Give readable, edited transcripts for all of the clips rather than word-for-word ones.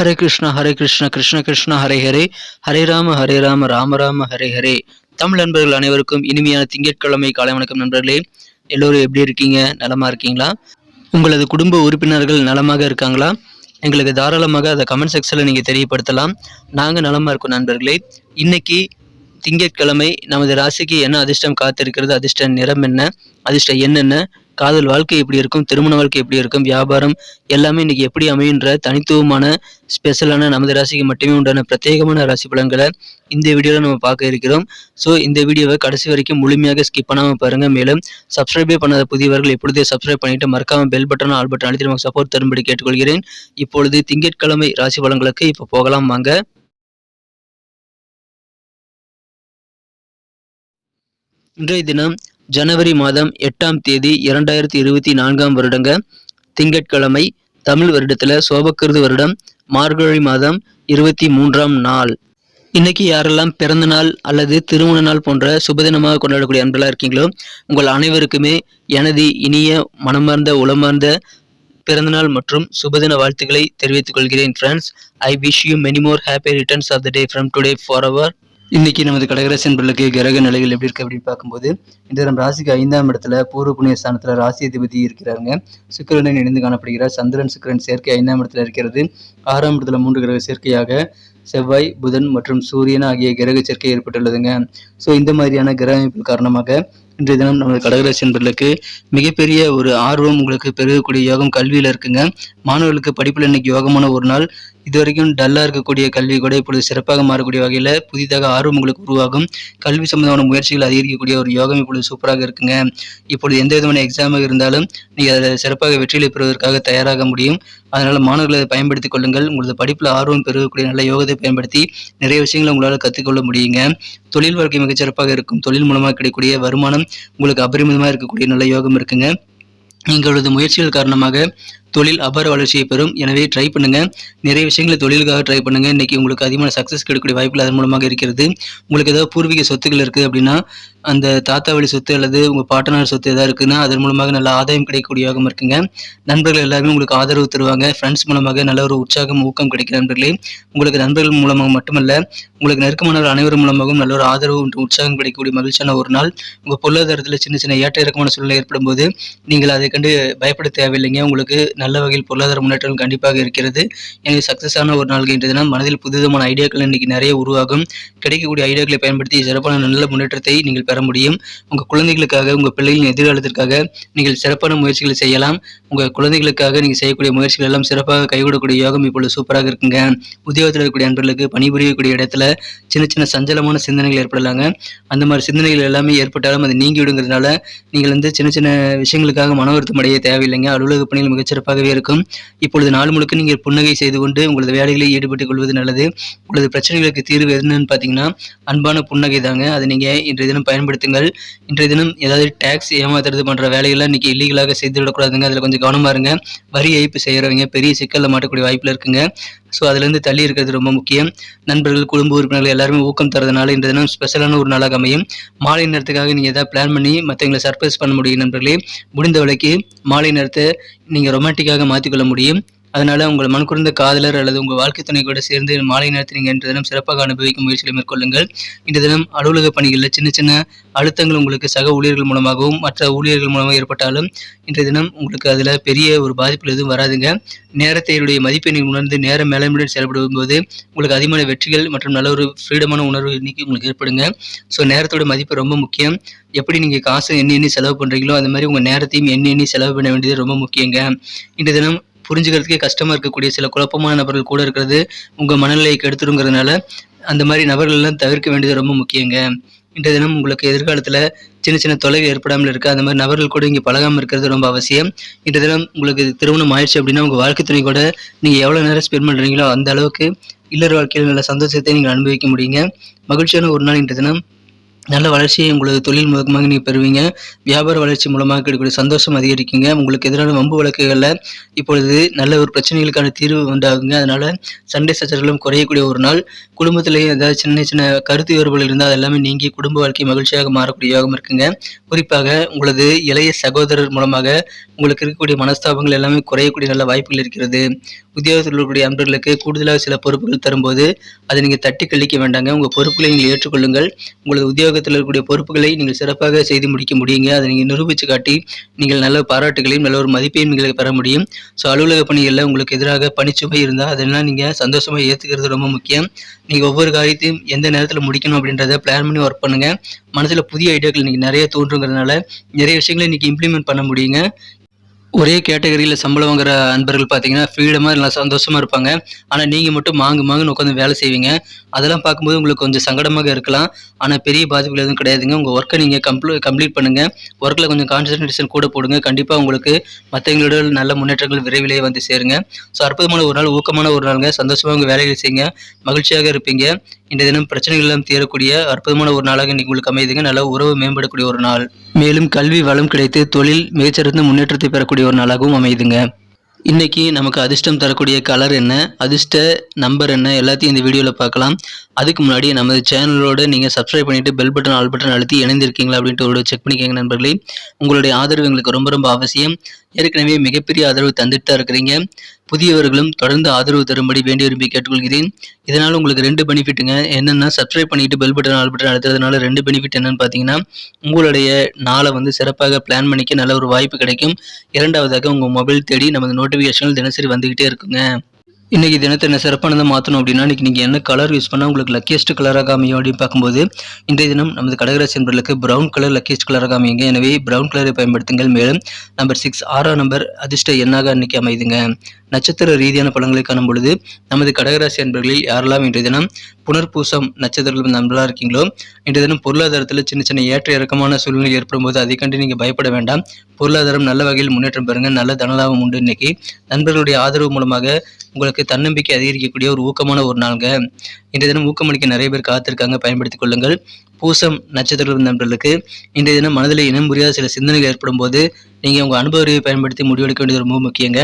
ஹரே கிருஷ்ண கிருஷ்ண கிருஷ்ண ஹரே ஹரே, ஹரே ராம ராம ராம ஹரே ஹரே. தமிழ் நண்பர்கள் அனைவருக்கும் இனிமையான திங்கட்கிழமை காலை வணக்கம் நண்பர்களே. எல்லோரும் எப்படி இருக்கீங்க? நலமா இருக்கீங்களா? உங்களது குடும்ப உறுப்பினர்கள் நலமாக இருக்காங்களா? எங்களுக்கு தாராளமாக அதை கமெண்ட் செக்ஷனில் நீங்கள் தெரியப்படுத்தலாம். நாங்கள் நலமாக இருக்கோம் நண்பர்களே. இன்னைக்கு திங்கட்கிழமை நமது ராசிக்கு என்ன அதிர்ஷ்டம் காத்திருக்கிறது, அதிர்ஷ்ட நிறம் என்ன, அதிர்ஷ்ட எண் என்ன, காதல் வாழ்க்கை எப்படி இருக்கும், திருமண வாழ்க்கை எப்படி இருக்கும், வியாபாரம் எல்லாமே இன்னைக்கு எப்படி அமையுன்ற தனித்துவமான ஸ்பெஷலான நமது ராசிக்கு மட்டுமே உண்டான பிரத்யேகமான ராசி பலன்களை இந்த வீடியோவில் நம்ம பார்க்க இருக்கிறோம். ஸோ இந்த வீடியோவை கடைசி வரைக்கும் முழுமையாக ஸ்கிப் பண்ணாமல் பாருங்க. மேலும் சப்ஸ்கிரைபே பண்ணாத புதியவர்கள் எப்பொழுதே சப்ஸ்கிரைப் பண்ணிட்டு மறக்காம பெல் பட்டன் ஆல் பட்டன் அழுத்தி நமக்கு சப்போர்ட் தரும்படி கேட்டுக்கொள்கிறேன். இப்பொழுது திங்கட்கிழமை ராசி பலன்களுக்கு இப்போ போகலாம் வாங்க. இன்றைய தினம் ஜனவரி மாதம் 8ஆம் தேதி 2024 வருடங்க திங்கட்கிழமை, தமிழ் வருடத்துல சோபக்கிருது வருடம் மார்கழி மாதம் 23ஆம் நாள். இன்னைக்கு யாரெல்லாம் பிறந்த நாள் அல்லது திருமண நாள் போன்ற சுபதினமாக கொண்டாடக்கூடிய அன்பர்களாக இருக்கீங்களோ உங்கள் அனைவருக்குமே எனது இனிய மனமார்ந்த உளமார்ந்த பிறந்தநாள் மற்றும் சுபதின வாழ்த்துக்களை தெரிவித்துக் கொள்கிறேன். Friends, I wish you many more happy returns of the day from today for அவர். இன்னைக்கு நமது கடகராசி நண்பர்களுக்கு கிரக நிலைகள் எப்படி இருக்கு அப்படின்னு பார்க்கும்போது, இந்த நம்ம ராசிக்கு 5ஆம் இடத்துல பூர்வ புண்ணிய ஸ்தானத்துல ராசி அதிபதி இருக்கிறாங்க. சுக்கிரனுடன் இணைந்து காணப்படுகிறார். சந்திரன் சுக்கிரன் சேர்க்கை 5ஆம் இடத்துல இருக்கிறது. 6ஆம் இடத்துல 3 கிரக சேர்க்கையாக செவ்வாய், புதன் மற்றும் சூரியன் ஆகிய கிரக சேர்க்கை ஏற்பட்டுள்ளதுங்க. ஸோ இந்த மாதிரியான கிரக அமைப்பு காரணமாக இன்றைய தினம் நமது கடகராசி நண்பர்களுக்கு மிகப்பெரிய ஒரு ஆர்வம் உங்களுக்கு பெருகக்கூடிய யோகம் கல்வியில இருக்குங்க. மாணவர்களுக்கு படிப்புல இன்னைக்கு யோகமான ஒரு நாள். இதுவரைக்கும் டல்லா இருக்கக்கூடிய கல்வி கூட இப்பொழுது சிறப்பாக மாறக்கூடிய வகையில புதிதாக ஆர்வம் உங்களுக்கு உருவாகும். கல்வி சம்பந்தமான முயற்சிகள் அதிகரிக்கக்கூடிய ஒரு யோகம் இப்பொழுது சூப்பராக இருக்குங்க. இப்பொழுது எந்த விதமான எக்ஸாமாக இருந்தாலும் நீங்க அதை சிறப்பாக வெற்றியை பெறுவதற்காக தயாராக முடியும். அதனால மாணவர்களை அதை பயன்படுத்திக் கொள்ளுங்கள். உங்களது படிப்புல ஆர்வம் பெருகக்கூடிய நல்ல யோகத்தை பயன்படுத்தி நிறைய விஷயங்களை உங்களால் கற்றுக்கொள்ள முடியுங்க. தொழில் வாழ்க்கை மிகச்சிறப்பாக இருக்கும். தொழில் மூலமாக கிடைக்கக்கூடிய வருமானம் உங்களுக்கு அபரிமிதமாக இருக்கக்கூடிய நல்ல யோகம் இருக்குங்க. எங்களது முயற்சிகள் காரணமாக தொழில் அபார வளர்ச்சியை பெறும். எனவே ட்ரை பண்ணுங்க. நிறைய விஷயங்களை தொழிலுக்காக ட்ரை பண்ணுங்க. இன்னைக்கு உங்களுக்கு அதிகமான சக்சஸ் கிடைக்கக்கூடிய வாய்ப்புகள் அதன் மூலமாக இருக்கிறது. உங்களுக்கு ஏதாவது பூர்வீக சொத்துக்கள் இருக்குது அப்படின்னா, அந்த தாத்தா வழி சொத்து அல்லது உங்க பாட்டனார் சொத்து ஏதாவது இருக்குன்னா அதன் மூலமாக நல்ல ஆதாயம் கிடைக்கக்கூடிய யோகம் இருக்குங்க. நண்பர்கள் எல்லாருமே உங்களுக்கு ஆதரவு தருவாங்க. ஃப்ரெண்ட்ஸ் மூலமாக நல்ல ஒரு உற்சாகம் ஊக்கம் கிடைக்கிற நண்பர்களே. உங்களுக்கு நண்பர்கள் மூலமாக மட்டுமல்ல, உங்களுக்கு நெருக்கமானவர் அனைவரும் மூலமாகவும் நல்ல ஒரு ஆதரவு மற்றும் உற்சாகம் கிடைக்கக்கூடிய மகிழ்ச்சியான ஒரு நாள். உங்க பொருளாதாரத்தில் சின்ன சின்ன ஏற்ற இறக்கமான சூழ்நிலை ஏற்படும் போது நீங்கள் அதை கண்டு பயப்பட தேவையில்லைங்க. உங்களுக்கு நல்ல வகையில் பொருளாதார முன்னேற்றம் கண்டிப்பாக இருக்கிறது. எனவே சக்சஸான ஒரு நாள் என்ற தினம் மனதில் புதுவிதமான ஐடியாக்கள் இன்னைக்கு நிறைய உருவாகும். கிடைக்கக்கூடிய ஐடியாக்களை பயன்படுத்தி சிறப்பான நல்ல முன்னேற்றத்தை நீங்கள் பெற முடியும். உங்க குழந்தைகளுக்காக, உங்க பிள்ளைகளின் எதிர்காலத்திற்காக நீங்கள் சிறப்பான முயற்சிகளை செய்யலாம். உங்க குழந்தைகளுக்காக நீங்க செய்யக்கூடிய முயற்சிகள் எல்லாம் சிறப்பாக கைகூடக்கூடிய யோகம் இப்பொழுது சூப்பராக இருக்குங்க. உத்தியோகத்தில் இருக்கக்கூடிய நண்பர்களுக்கு பணிபுரியக்கூடிய இடத்துல சின்ன சின்ன சஞ்சலமான சிந்தனைகள் ஏற்படலாங்க. அந்த மாதிரி சிந்தனைகள் எல்லாமே ஏற்பட்டாலும் அது நீங்கி விடுங்கிறதுனால நீங்கள் சின்ன சின்ன விஷயங்களுக்காக மன வருத்தம் அடைய தேவையில்லைங்க. அலுவலக பணிகள் மிகச்சிறப்பாகவே இருக்கும். இப்பொழுது நாள் முழுக்க நீங்கள் புன்னகை செய்து கொண்டு உங்களது வேலைகளில் ஈடுபட்டுக் கொள்வது நல்லது. உங்களது பிரச்சனைகளுக்கு தீர்வு என்னன்னு பார்த்தீங்கன்னா அன்பான புன்னகை தாங்க. அதை நீங்க இன்றைய தினம் பயன்படுத்துங்கள். இன்றைய தினம் ஏதாவது டேக்ஸ் ஏமாத்துறது போன்ற வேலைகள்லாம் இன்னைக்கு இல்லீகலாக செய்து விடக்கூடாதுங்க. அதில் கொஞ்சம் கவனமா இருங்க. வரி ஏய்ப்பு செய்கிறவங்க பெரிய சிக்கலில் மாட்டக்கூடிய வாய்ப்புல இருக்குங்க. ஸோ அதுலேருந்து தள்ளி இருக்கிறது ரொம்ப முக்கியம். நண்பர்கள், குடும்ப உறுப்பினர்கள் எல்லாருமே ஊக்கம் தரதுனால இன்றைய தினம் ஸ்பெஷலான ஒரு நாளாக அமையும். மாலை நேரத்துக்காக நீங்கள் ஏதாவது பிளான் பண்ணி மற்றவங்களை சர்ப்ரைஸ் பண்ண முடியும் நண்பர்களே. முடிந்த வரைக்கு மாலை நேரத்தை நீங்கள் ரொமான்டிக்காக மாற்றிக்கொள்ள முடியும். அதனால உங்கள் மனக்குறந்த காதலர் அல்லது உங்கள் வாழ்க்கை துணை கூட சேர்ந்து மாலை நேரத்தில் நீங்கள் இன்றைய தினம் சிறப்பாக அனுபவிக்கும் முயற்சிகளை மேற்கொள்ளுங்கள். இன்றைய தினம் அலுவலக பணிகளில் சின்ன சின்ன அழுத்தங்கள் உங்களுக்கு சக ஊழியர்கள் மூலமாகவும் மற்ற ஊழியர்கள் மூலமாக ஏற்பட்டாலும் இன்றைய தினம் உங்களுக்கு அதில் பெரிய ஒரு பாதிப்புகள் எதுவும் வராதுங்க. நேரத்தையுடைய மதிப்பை நீங்கள் உணர்ந்து நேர மேலாண்மையுடன் செயல்படும் போது உங்களுக்கு அதிகமான வெற்றிகள் மற்றும் நல்ல ஒரு ஃப்ரீடமான உணர்வு இன்னைக்கு உங்களுக்கு ஏற்படுங்க. ஸோ நேரத்தோட மதிப்பு ரொம்ப முக்கியம். எப்படி நீங்கள் காசு எண்ணி செலவு பண்ணுறீங்களோ அந்த மாதிரி உங்கள் நேரத்தையும் எண்ணி செலவு பண்ண வேண்டியது ரொம்ப முக்கியங்க. இன்றைய தினம் புரிஞ்சுக்கிறதுக்கே கஷ்டமா இருக்கக்கூடிய சில குழப்பமான நபர்கள் கூட இருக்கிறது உங்க மனநிலையை கெடுத்துருங்கிறதுனால அந்த மாதிரி நபர்கள் எல்லாம் தவிர்க்க வேண்டியது ரொம்ப முக்கியங்க. இன்றைய தினம் உங்களுக்கு எதிர்காலத்துல சின்ன சின்ன தொலைவு ஏற்படாமல் இருக்கு. அந்த மாதிரி நபர்கள் கூட இங்கே பழகாமல் இருக்கிறது ரொம்ப அவசியம். இன்றைய தினம் உங்களுக்கு திருமணம் ஆயிடுச்சு அப்படின்னா உங்க வாழ்க்கை துணை கூட நீங்க எவ்வளவு நேரம் ஸ்பெண்ட் பண்றீங்களோ அந்த அளவுக்கு இல்லற வாழ்க்கையில் நல்ல சந்தோஷத்தை நீங்கள் அனுபவிக்க முடியுங்க. மகிழ்ச்சியான ஒரு நாள் இன்றைய தினம். நல்ல வளர்ச்சியை உங்களது தொழில் மூலமாக நீங்கள் பெறுவீங்க. வியாபார வளர்ச்சி மூலமாக கிடைக்கக்கூடிய சந்தோஷம் அதிகரிக்குங்க. உங்களுக்கு எதிரான வம்பு வழக்குகளில் இப்பொழுது நல்ல ஒரு பிரச்சனைகளுக்கான தீர்வு உண்டாகுங்க. அதனால் சண்டை சச்சரவுகளும் குறையக்கூடிய ஒரு நாள். குடும்பத்திலேயே ஏதாவது சின்ன சின்ன கருத்து வேறுபாடுகள் இருந்தால் அது எல்லாமே நீங்கி குடும்ப வாழ்க்கை மகிழ்ச்சியாக மாறக்கூடிய யோகம் இருக்குங்க. குறிப்பாக உங்களது இளைய சகோதரர் மூலமாக உங்களுக்கு இருக்கக்கூடிய மனஸ்தாபங்கள் எல்லாமே குறையக்கூடிய நல்ல வாய்ப்புகள் இருக்கிறது. உத்தியோகத்தில் இருக்கக்கூடிய அன்பர்களுக்கு கூடுதலாக சில பொறுப்புகள் தரும்போது அதை நீங்கள் தட்டி கழிக்க வேண்டாங்க. உங்கள் பொறுப்புகளை நீங்கள் ஏற்றுக்கொள்ளுங்கள். உங்களது உத்தியோகத்தில் இருக்கக்கூடிய பொறுப்புகளை நீங்கள் சிறப்பாக செய்து முடிக்க முடியுங்க. அதை நீங்கள் நிரூபித்து காட்டி நீங்கள் நல்ல பாராட்டுகளையும் நல்ல ஒரு மதிப்பையும் நீங்கள் பெற முடியும். ஸோ அலுவலக பணிகளில் உங்களுக்கு எதிராக பணிச்சுமை இருந்தால் அதெல்லாம் நீங்கள் சந்தோஷமாக ஏற்றுக்கிறது ரொம்ப முக்கியம். நீங்கள் ஒவ்வொரு காரியத்தையும் எந்த நேரத்தில் முடிக்கணும் அப்படின்றத பிளான் பண்ணி ஒர்க் பண்ணுங்கள். மனசில் புதிய ஐடியாக்கள் இன்றைக்கி நிறைய தோன்றுங்கிறதுனால நிறைய விஷயங்களை இன்றைக்கி இம்ப்ளிமெண்ட் பண்ண முடியுங்க. ஒரே கேட்டகரியில் சம்பளம் வாங்குற அன்பர்கள் பார்த்தீங்கன்னா ஃப்ரீடமாக நல்லா சந்தோஷமாக இருப்பாங்க. ஆனால் நீங்கள் மட்டும் மாங்குன்னு உட்காந்து வேலை செய்வீங்க. அதெல்லாம் பார்க்கும்போது உங்களுக்கு கொஞ்சம் சங்கடமாக இருக்கலாம். ஆனால் பெரிய பாதிப்புகள் எதுவும் கிடையாதுங்க. உங்கள் ஒர்க்கை நீங்கள் கம்ப்ளீட் பண்ணுங்கள். ஒர்க்கில் கொஞ்சம் கான்சன்ட்ரேஷன் கூட போடுங்க. கண்டிப்பாக உங்களுக்கு மற்றவங்களோட நல்ல முன்னேற்றங்கள் விரைவிலேயே வந்து சேருங்க. ஸோ அற்புதமான ஒரு நாள், ஊக்கமான ஒரு நாளுங்க. சந்தோஷமாக உங்கள் வேலைகளை செய்யுங்க. மகிழ்ச்சியாக இருப்பீங்க. இன்றைய தினம் பிரச்சனைகள் எல்லாம் தீரக்கூடிய அற்புதமான ஒரு நாளாக இன்னைக்கு உங்களுக்கு அமையுதுங்க. நல்ல உறவு மேம்படக்கூடிய ஒரு நாள். மேலும் கல்வி வளம் கிடைத்து தொழில் மிகச்சிறந்த முன்னேற்றத்தை பெறக்கூடிய ஒரு நாளாகவும் அமையுதுங்க. இன்னைக்கு நமக்கு அதிர்ஷ்டம் தரக்கூடிய கலர் என்ன, அதிர்ஷ்ட நம்பர் என்ன, எல்லாத்தையும் இந்த வீடியோவில் பார்க்கலாம். அதுக்கு முன்னாடி நமது சேனலோட நீங்கள் சப்ஸ்கிரைப் பண்ணிவிட்டு பெல் பட்டன் ஆல் பட்டன் அழுத்தி இணைந்திருக்கீங்களா அப்படின்ட்டு ஒரு செக் பண்ணிக்கோங்க நண்பர்களே. உங்களுடைய ஆதரவு எங்களுக்கு ரொம்ப ரொம்ப அவசியம். ஏற்கனவே மிகப்பெரிய ஆதரவு தந்துட்டு தான் இருக்கிறீங்க. புதியவர்களும் தொடர்ந்து ஆதரவு தரும்படி வேண்டி விரும்பி கேட்டுக்கொள்கிறேன். இதனால் உங்களுக்கு 2 பெனிஃபிட்டுங்க. என்னென்னா சப்ஸ்கிரைப் பண்ணிட்டு பெல் பட்டன் ஆல் பட்டன் அழுத்துறதுனால 2 பெனிஃபிட் என்னன்னு பார்த்தீங்கன்னா, உங்களுடைய நாளை வந்து சிறப்பாக பிளான் பண்ணிக்க நல்ல ஒரு வாய்ப்பு கிடைக்கும். இரண்டாவதாக உங்கள் மொபைல் தேடி நமது நோட்டிஃபிகேஷன்கள் தினசரி வந்துக்கிட்டே இருக்குங்க. இன்றைக்கி தினத்தை என்ன சிறப்பானதை மாற்றணும் அப்படின்னா, இன்றைக்கி நீங்கள் என்ன கலர் யூஸ் பண்ணால் உங்களுக்கு லக்கியஸ்ட் கலராக அமையும் அப்படின்னு பார்க்கும்போது, இன்றைய தினம் நமது கடகராசி என்பவர்களுக்கு ப்ரௌன் கலர் லக்கியஸ்ட் கலராக அமையுங்க. எனவே ப்ரௌன் கலரை பயன்படுத்துங்கள். மேலும் நம்பர் 6 6ஆம் நம்பர் அதிர்ஷ்ட எண்ணாக அன்றைக்கி அமைதுங்க. நட்சத்திர ரீதியான பலன்களை காணும் பொழுது நமது கடகராசி அன்பர்களில் யாரெல்லாம் இன்றைய தினம் புனர்பூசம் நட்சத்திரங்கள் நண்பர்களாக இருக்கீங்களோ, இன்றைய தினம் பொருளாதாரத்தில் சின்ன சின்ன ஏற்ற இறக்கமான சூழ்நிலை ஏற்படும் போது அதை கண்டு நீங்கள் பயப்பட வேண்டாம். பொருளாதாரம் நல்ல வகையில் முன்னேற்றம் பெறுங்க. நல்ல தனலாபம் உண்டு. இன்னைக்கு நண்பர்களுடைய ஆதரவு மூலமாக உங்களுக்கு தன்னம்பிக்கை அதிகரிக்கக்கூடிய ஒரு ஊக்கமான ஒரு நாளுங்க. இன்றைய தினம் ஊக்கமளிக்க நிறைய பேர் காத்திருக்காங்க, பயன்படுத்திக் கொள்ளுங்கள். பூசம் நட்சத்திர நண்பர்களுக்கு இன்றைய தினம் மனதில் இனம் புரியாத சில சிந்தனைகள் ஏற்படும் போது நீங்கள் உங்கள் அனுபவ அறிவை பயன்படுத்தி முடிவெடுக்க வேண்டியது ரொம்ப முக்கியங்க.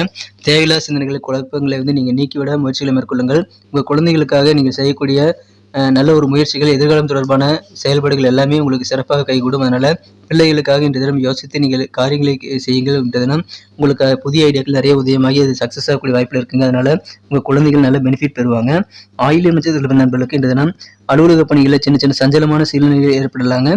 தேவையில்லா சிந்தனைகளை குழப்பங்களை வந்து நீங்கள் நீக்கிவிட முயற்சிகளை மேற்கொள்ளுங்கள். உங்கள் குழந்தைகளுக்காக நீங்கள் செய்யக்கூடிய நல்ல ஒரு முயற்சிகள், எதிர்காலம் தொடர்பான செயல்பாடுகள் எல்லாமே உங்களுக்கு சிறப்பாக கைகூடும். அதனால் பிள்ளைகளுக்காக இன்றைய தினம் யோசித்து நீங்கள் காரியங்களை செய்யுங்கள். இன்றைய தினம் உங்களுக்கு புதிய ஐடியாக்கள் நிறைய உதயமாகி அது சக்ஸஸ் ஆகக்கூடிய வாய்ப்பில் இருக்குங்க. அதனால் உங்கள் குழந்தைகள் நல்ல பெனிஃபிட் பெறுவாங்க. ஆயிலியம் நட்சத்திர நண்பர்களுக்கு இன்றைய தினம் அலுவலக பணிகளில் சின்ன சின்ன சஞ்சலமான சூழ்நிலைகள் ஏற்படலாங்க.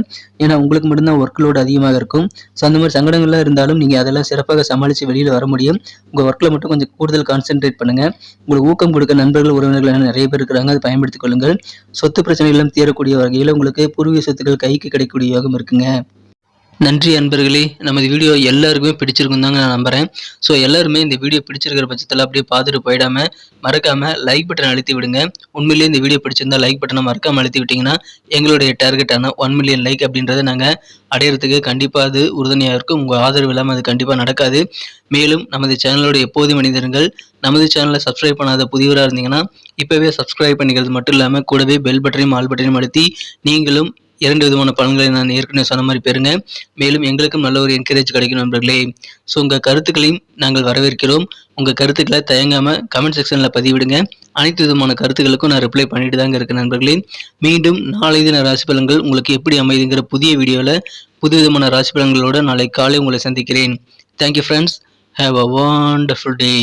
ஏன்னா உங்களுக்கு மட்டும்தான் ஒர்க் லோடு அதிகமாக இருக்கும். ஸோ அந்த மாதிரி சங்கடங்கள்லாம் இருந்தாலும் நீங்கள் அதெல்லாம் சிறப்பாக சமாளித்து வெளியில் வர முடியும். உங்கள் ஒர்க்கில் மட்டும் கொஞ்சம் கூடுதல் கான்சென்ட்ரேட் பண்ணுங்கள். உங்களுக்கு ஊக்கம் கொடுக்க நண்பர்கள் உறவினர்கள் நிறைய பேர் இருக்கிறாங்க, அதை பயன்படுத்திக் கொள்ளுங்கள். சொத்து பிரச்சனைகளும் தீரக்கூடிய வகையில் உங்களுக்கு பூர்வீக சொத்துக்கள் கைக்கு கிடைக்கக்கூடிய யோகம் இருக்குங்க. நன்றி அன்பர்களே. நமது வீடியோ எல்லாருக்குமே பிடிச்சிருக்கும் தாங்க நான் நம்புகிறேன். ஸோ எல்லாருமே இந்த வீடியோ பிடிச்சிருக்கிற பட்சத்தில் அப்படியே பார்த்துட்டு போயிடாமல் மறக்காமல் லைக் பட்டன் அழுத்தி விடுங்க. உண்மையிலேயே இந்த வீடியோ பிடிச்சிருந்தால் லைக் பட்டனை மறக்காமல் அழுத்தி விட்டிங்கன்னா எங்களுடைய டார்கெட்டான 1 மில்லியன் லைக் அப்படின்றத நாங்கள் அடையிறதுக்கு கண்டிப்பாக அது உறுதுணையாக இருக்கும். உங்கள் ஆதரவு இல்லாமல் அது கண்டிப்பாக நடக்காது. மேலும் நமது சேனலோட எப்போதும் மனிதர்கள் நமது சேனலை சப்ஸ்கிரைப் பண்ணாத புதியவராக இருந்தீங்கன்னா இப்போவே சப்ஸ்கிரைப் பண்ணிக்கிறது மட்டும் இல்லாமல் கூடவே பெல் பட்டனையும் ஆல் பட்டனையும் அழுத்தி நீங்களும் 2 விதமான பலன்களை நான் ஏற்கனவே சொன்ன மாதிரி பெறுங்க. மேலும் எங்களுக்கும் நல்ல ஒரு என்கரேஜ் கிடைக்கும் நண்பர்களே. ஸோ உங்கள் கருத்துக்களையும் நாங்கள் வரவேற்கிறோம். உங்கள் கருத்துக்களை தயங்காமல் கமெண்ட் செக்ஷனில் பதிவிடுங்க. அனைத்து விதமான கருத்துக்களுக்கும் நான் ரிப்ளை பண்ணிட்டு தாங்க இருக்கேன் நண்பர்களே. மீண்டும் நாளை தின ராசி பலன்கள் உங்களுக்கு எப்படி அமைதுங்கிற புதிய வீடியோவில் புது விதமான ராசி பலன்களோடு நாளை காலை உங்களை சந்திக்கிறேன். Thank you friends. Have a wonderful day.